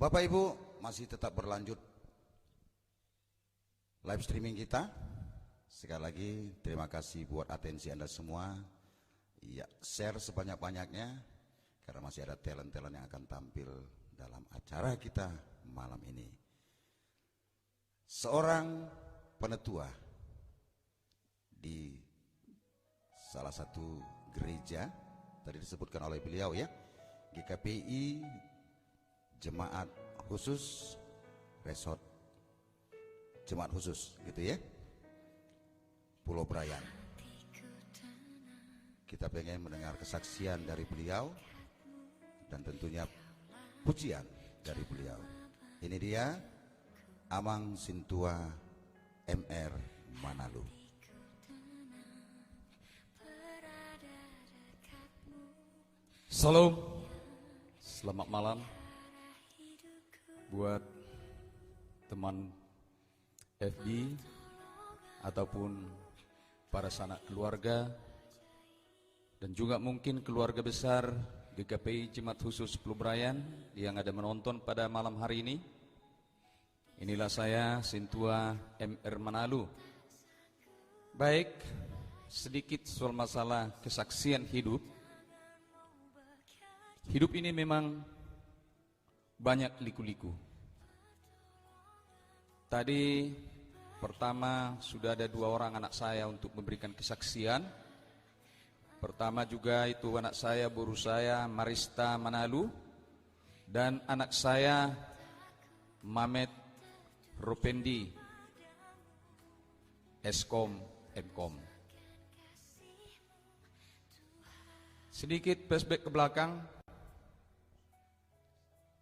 Bapak Ibu, masih tetap berlanjut live streaming kita. Sekali lagi terima kasih buat atensi Anda semua. Ya, share sebanyak-banyaknya karena masih ada talent-talent yang akan tampil dalam acara kita malam ini. Seorang penetua di salah satu gereja, tadi disebutkan oleh beliau ya, GKPI Jemaat Khusus Resort Jemaat Khusus gitu ya, Pulau Brayan. Kita pengen mendengar kesaksian dari beliau dan tentunya pujian dari beliau. Ini dia Amang Sintua MR Manalu. Salam, selamat malam buat teman FB ataupun para sanak keluarga dan juga mungkin keluarga besar GKPI Jemaat Khusus Pulau Brayan yang ada menonton pada malam hari ini. Inilah saya Sintua MR Manalu. Baik, sedikit soal masalah kesaksian hidup. Hidup ini memang banyak liku-liku. Tadi pertama sudah ada 2 orang anak saya untuk memberikan kesaksian. Pertama juga itu anak saya, guru saya Marista Manalu, dan anak saya Mamet Ropendi Eskom Mkom. Sedikit flashback ke belakang.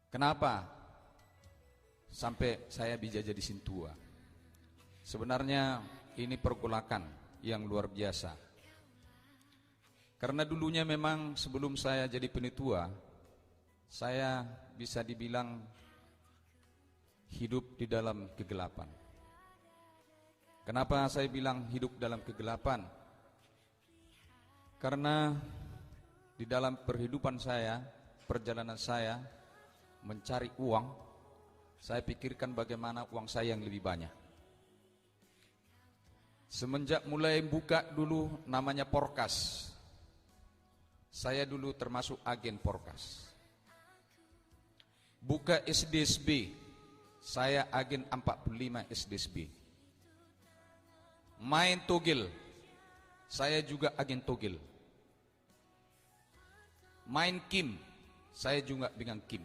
Kenapa sampai saya bisa jadi Sintua? Sebenarnya ini pergolakan yang luar biasa. Karena dulunya memang sebelum saya jadi penetua, saya bisa dibilang hidup di dalam kegelapan. Kenapa saya bilang hidup dalam kegelapan? Karena di dalam perhidupan saya, perjalanan saya mencari uang, saya pikirkan bagaimana uang saya yang lebih banyak. Semenjak mulai buka dulu namanya Porkas, saya dulu termasuk agen Porkas. Buka SDSB, saya agen 45 SDSB. Main togel, saya juga agen togel. Main kim, saya juga dengan kim.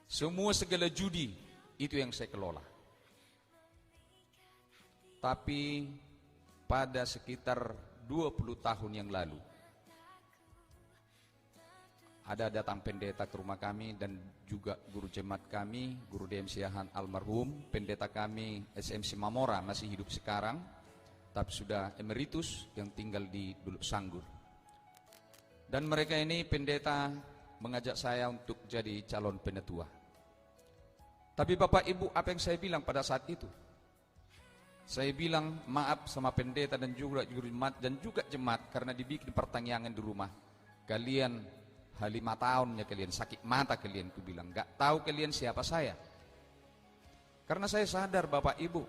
Semua segala judi itu yang saya kelola. Tapi pada sekitar 20 tahun yang lalu ada datang pendeta ke rumah kami dan juga guru jemaat kami, guru DMC Han almarhum, pendeta kami SMC Mamora masih hidup sekarang tapi sudah emeritus yang tinggal di Duluk Sanggur. Dan mereka ini pendeta mengajak saya untuk jadi calon penetua. Tapi Bapak Ibu, apa yang saya bilang pada saat itu? Saya bilang maaf sama pendeta dan juga guru jemaat dan juga jemaat karena dibikin pertanyaan di rumah. Kalian 5 tahun ya kalian, sakit mata kalian, ku bilang. Gak tahu kalian siapa saya. Karena saya sadar Bapak Ibu,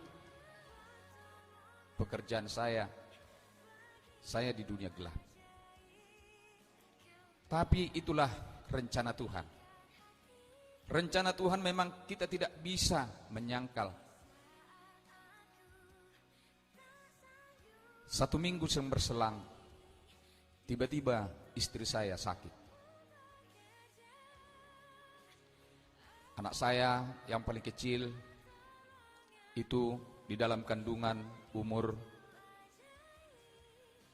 pekerjaan saya di dunia gelap. Tapi itulah rencana Tuhan. Rencana Tuhan memang kita tidak bisa menyangkal. 1 minggu yang berselang, tiba-tiba istri saya sakit. Anak saya yang paling kecil itu di dalam kandungan umur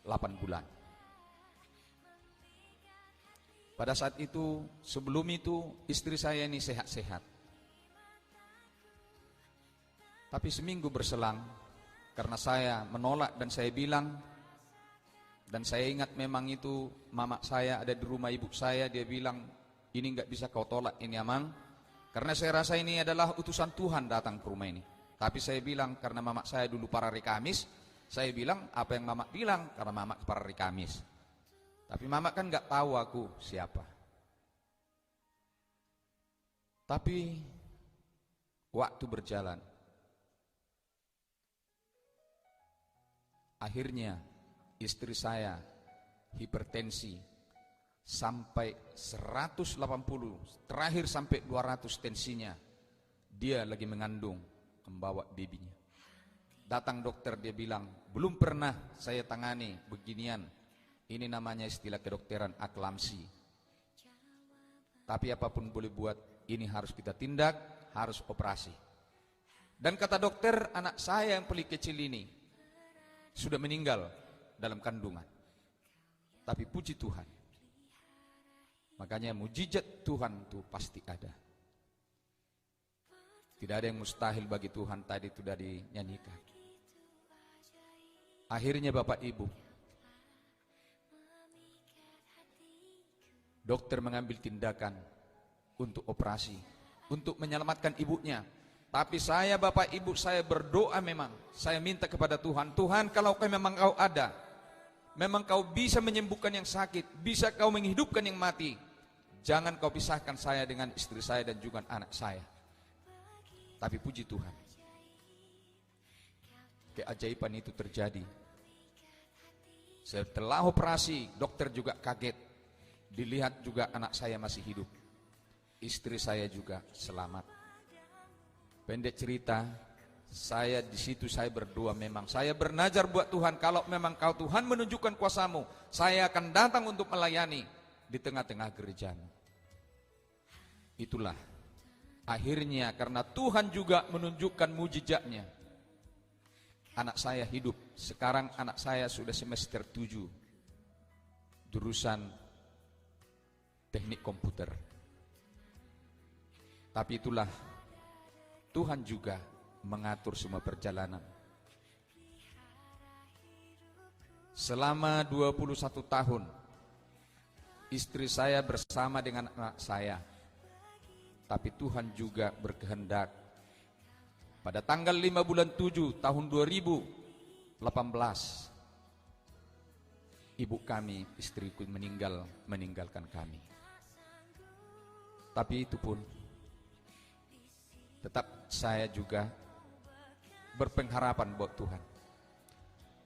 8 bulan. Pada saat itu, sebelum itu istri saya ini sehat-sehat. Tapi seminggu berselang, karena saya menolak dan saya bilang, dan saya ingat memang itu mama saya ada di rumah ibu saya, dia bilang, ini enggak bisa kau tolak ini Amang, karena saya rasa ini adalah utusan Tuhan datang ke rumah ini. Tapi saya bilang, karena mama saya dulu para Kamis, saya bilang apa yang mama bilang, karena mama para Kamis. Tapi mama kan nggak tahu aku siapa. Tapi waktu berjalan, akhirnya istri saya hipertensi sampai 180, terakhir sampai 200 tensinya. Dia lagi mengandung, membawa babynya. Datang dokter, dia bilang, belum pernah saya tangani beginian. Ini namanya istilah kedokteran aklamsi. Tapi apapun boleh buat, ini harus kita tindak, harus operasi. Dan kata dokter, anak saya yang paling kecil ini sudah meninggal dalam kandungan. Tapi puji Tuhan, makanya mujizat Tuhan itu pasti ada. Tidak ada yang mustahil bagi Tuhan, tadi itu sudah dinyanyikan. Akhirnya Bapak Ibu, dokter mengambil tindakan untuk operasi, untuk menyelamatkan ibunya. Tapi saya Bapak Ibu, saya berdoa memang, saya minta kepada Tuhan, Tuhan kalau memang Kau ada, memang Kau bisa menyembuhkan yang sakit, bisa Kau menghidupkan yang mati, jangan Kau pisahkan saya dengan istri saya dan juga anak saya. Tapi puji Tuhan, keajaiban itu terjadi. Setelah operasi, dokter juga kaget. Dilihat juga anak saya masih hidup. Istri saya juga selamat. Pendek cerita, saya di situ saya berdoa memang. Saya bernazar buat Tuhan, kalau memang Kau Tuhan menunjukkan kuasa-Mu, saya akan datang untuk melayani di tengah-tengah gereja-Mu. Itulah akhirnya karena Tuhan juga menunjukkan mujizatnya. Anak saya hidup. Sekarang anak saya sudah semester 7. Jurusan teknik komputer. Tapi itulah Tuhan juga mengatur semua perjalanan. Selama 21 tahun istri saya bersama dengan anak saya. Tapi Tuhan juga berkehendak. Pada tanggal 5 bulan 7 tahun 2018, ibu kami, istriku meninggalkan kami. Tapi itu pun tetap saya juga berpengharapan buat Tuhan.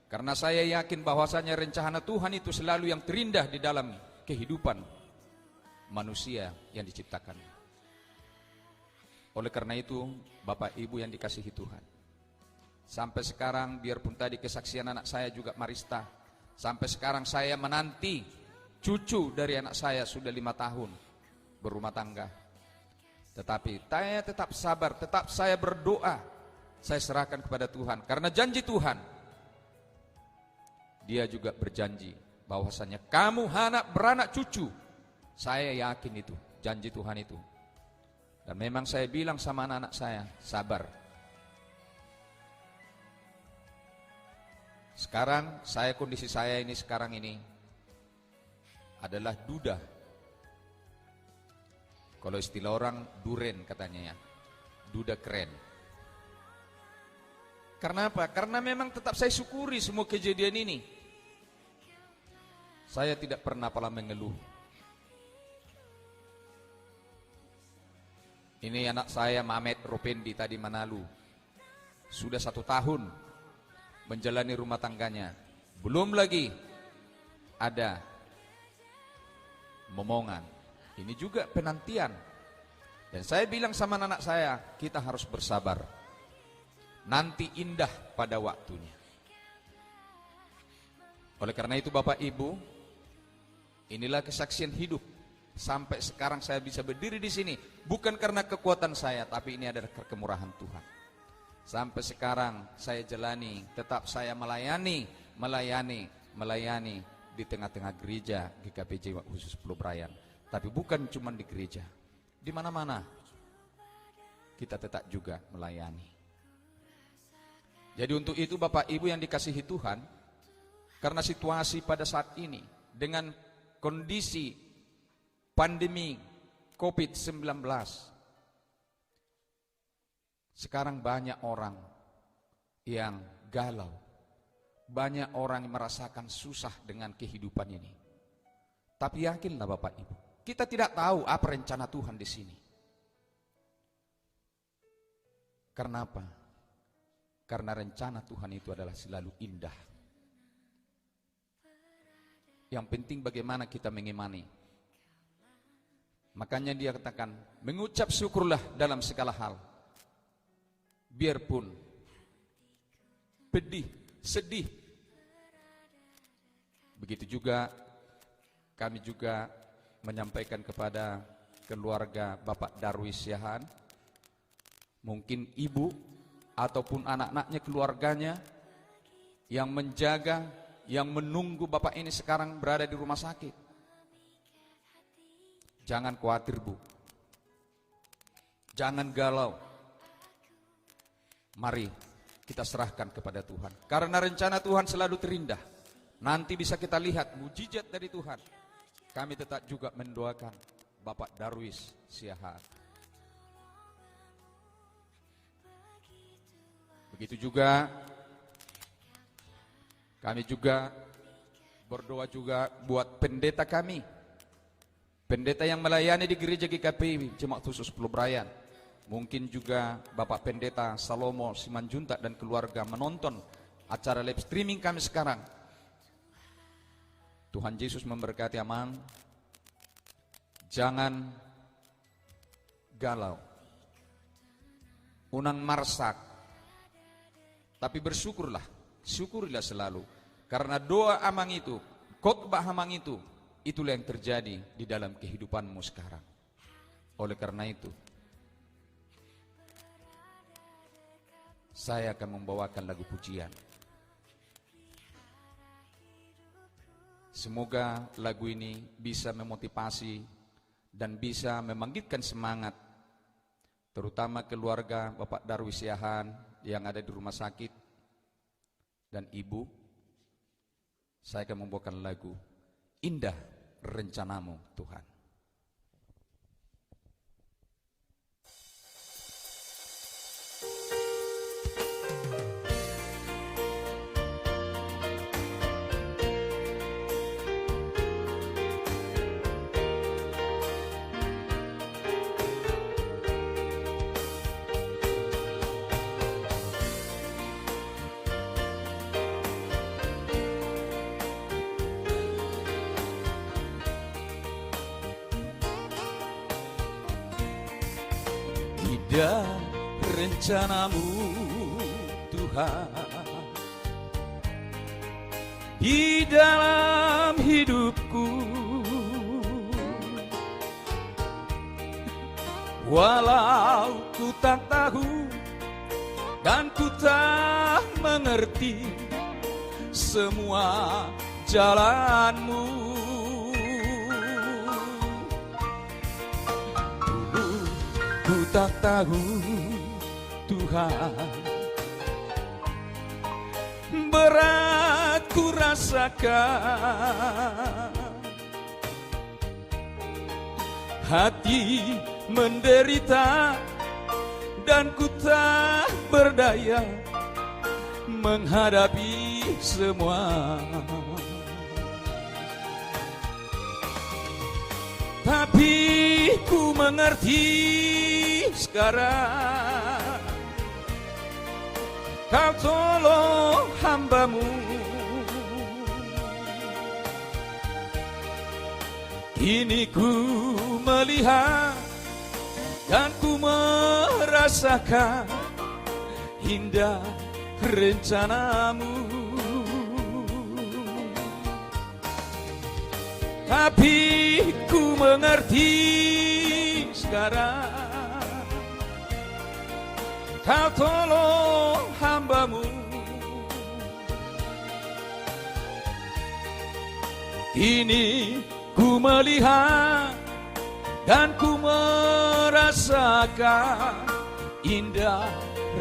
Karena saya yakin bahwasanya rencana Tuhan itu selalu yang terindah di dalam kehidupan manusia yang diciptakan. Oleh karena itu, Bapak Ibu yang dikasihi Tuhan, sampai sekarang biarpun tadi kesaksian anak saya juga Marista, sampai sekarang saya menanti cucu dari anak saya sudah 5 tahun berumah tangga. Tetapi saya tetap sabar, tetap saya berdoa, saya serahkan kepada Tuhan. Karena janji Tuhan, Dia juga berjanji bahwasanya kamu beranak cucu. Saya yakin itu, janji Tuhan itu. Dan memang saya bilang sama anak-anak saya, sabar. Sekarang kondisi saya ini sekarang ini adalah duda. Kalau istilah orang duren katanya ya, duda keren. Karena apa? Karena memang tetap saya syukuri semua kejadian ini. Saya tidak pernah mengeluh. Ini anak saya Mamet Ropendi tadi Manalu. Sudah 1 tahun menjalani rumah tangganya. Belum lagi ada momongan. Ini juga penantian. Dan saya bilang sama anak saya, kita harus bersabar. Nanti indah pada waktunya. Oleh karena itu Bapak Ibu, inilah kesaksian hidup. Sampai sekarang saya bisa berdiri di sini bukan karena kekuatan saya, tapi ini adalah kemurahan Tuhan. Sampai sekarang saya jalani, tetap saya melayani di tengah-tengah gereja GKPJ khusus Pulau Brayan. Tapi bukan cuma di gereja, di mana-mana kita tetap juga melayani. Jadi untuk itu Bapak Ibu yang dikasihi Tuhan, karena situasi pada saat ini dengan kondisi pandemi COVID-19, sekarang banyak orang yang galau, banyak orang yang merasakan susah dengan kehidupan ini. Tapi yakinlah Bapak Ibu, kita tidak tahu apa rencana Tuhan di sini. Karena apa? Karena rencana Tuhan itu adalah selalu indah. Yang penting bagaimana kita mengimani. Makanya dia katakan, mengucap syukurlah dalam segala hal. Biarpun pedih, sedih. Begitu juga kami juga menyampaikan kepada keluarga Bapak Darwis Siahaan, mungkin ibu ataupun anak-anaknya, keluarganya yang menjaga, yang menunggu Bapak ini sekarang berada di rumah sakit. Jangan khawatir, Bu. Jangan galau. Mari kita serahkan kepada Tuhan. Karena rencana Tuhan selalu terindah. Nanti bisa kita lihat mujizat dari Tuhan. Kami tetap juga mendoakan Bapak Darwis Siahaan. Begitu juga kami juga berdoa juga buat pendeta kami. Pendeta yang melayani di gereja GKP Jemaat Khusus Pulau Brayan. Mungkin juga Bapak Pendeta Salomo Simanjuntak dan keluarga menonton acara live streaming kami sekarang. Tuhan Yesus memberkati, aman. Jangan galau, unang marsak, tapi bersyukurlah, syukurilah selalu. Karena doa amang itu, khotbah amang itu, itulah yang terjadi di dalam kehidupanmu sekarang. Oleh karena itu, saya akan membawakan lagu pujian. Semoga lagu ini bisa memotivasi dan bisa membangkitkan semangat, terutama keluarga Bapak Darwis Siahaan yang ada di rumah sakit dan ibu. Saya akan membawakan lagu Indah Rencanamu Tuhan. Indah rencanamu Tuhan di dalam hidupku, walau ku tak tahu dan ku tak mengerti semua jalanmu. Ku tak tahu Tuhan, berat ku rasakan, hati menderita dan ku tak berdaya menghadapi semua. Tapi ku mengerti sekarang, Kau tolong hamba-Mu. Kini ku melihat dan ku merasakan indah rencana-Mu. Tapi ku mengerti sekarang, Kau tolong hamba-Mu. Kini ku melihat dan ku merasakan indah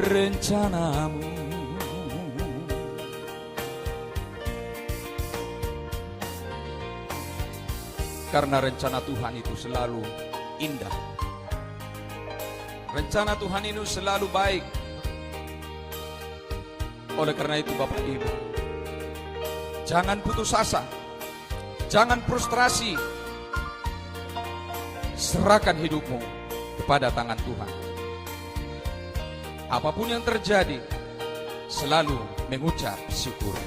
rencana-Mu. Karena rencana Tuhan itu selalu indah. Rencana Tuhan itu selalu baik. Oleh karena itu Bapak Ibu, jangan putus asa, jangan frustrasi. Serahkan hidupmu kepada tangan Tuhan. apapun yang terjadi, selalu mengucap syukur.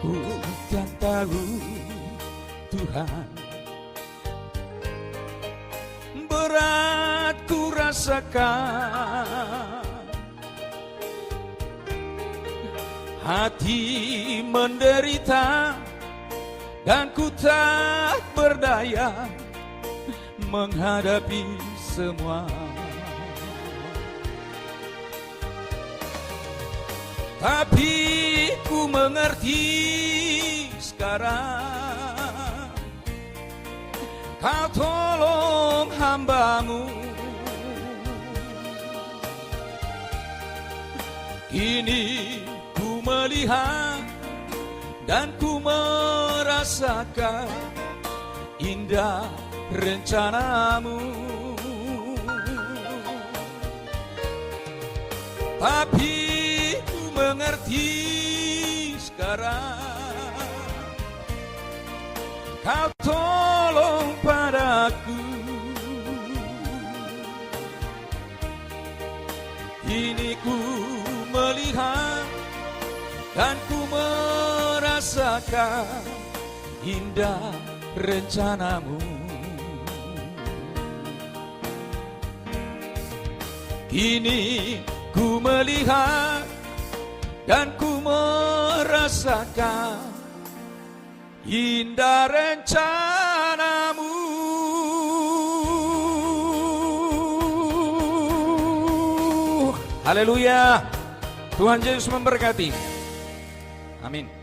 Ku kan tahu Tuhan, berat ku rasakan, hati menderita dan ku tak berdaya menghadapi semua. Tapi ku mengerti sekarang, Kau tolong hamba-Mu. Kini ku melihat dan ku merasakan indah rencana-Mu. Tapi mengerti sekarang, Kau tolong padaku. Kini ku melihat dan ku merasakan indah rencana-Mu. Kini ku melihat dan ku merasakan indah rencana-Mu. Haleluya. Tuhan Yesus memberkati. Amin.